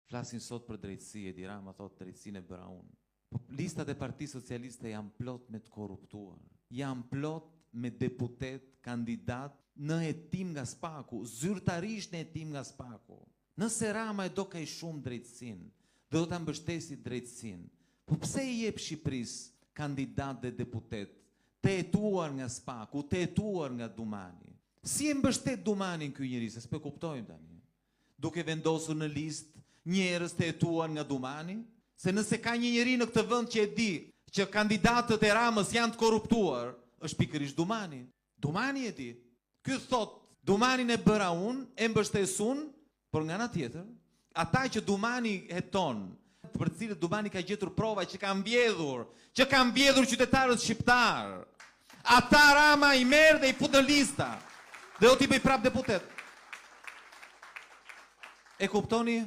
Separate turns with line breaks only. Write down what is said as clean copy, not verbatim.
Flasin sot për drejtësi, Edi Rama thot drejtësinë e bëra unë. Po listat e Partisë Socialiste janë plot me të korruptuar. Janë plot me deputet, kandidat në hetim nga spaku, zyrtarisht në hetim nga spaku. Nëse Rama e do ka i shumë drejtësinë, dhe do ta mbështesi drejtësinë, po pse i jep Shqipërisë kandidat dhe deputet të hetuar nga spaku, të hetuar nga Dumani? Si e mbështet Dumanin ky njeri, se s'pe kuptojmë tani? Duke vendosur në listë njerëz të hetuar nga Dumani? Se nëse ka një njeri në këtë vend që e di që kandidatët e Ramës janë të korruptuar, është pikërisht Dumani. Dumani e di. Ky thot, Dumanin e bëra unë, e mbështes unë, por nga ana tjetër, ata që Dumani heton, për të cilët Dumani ka gjetur prova që kanë mbjedhur qytetarët shqiptar, ata Rama i merr dhe i fut në lista. Dhe do t'i bëj prap deputet. E kuptoni?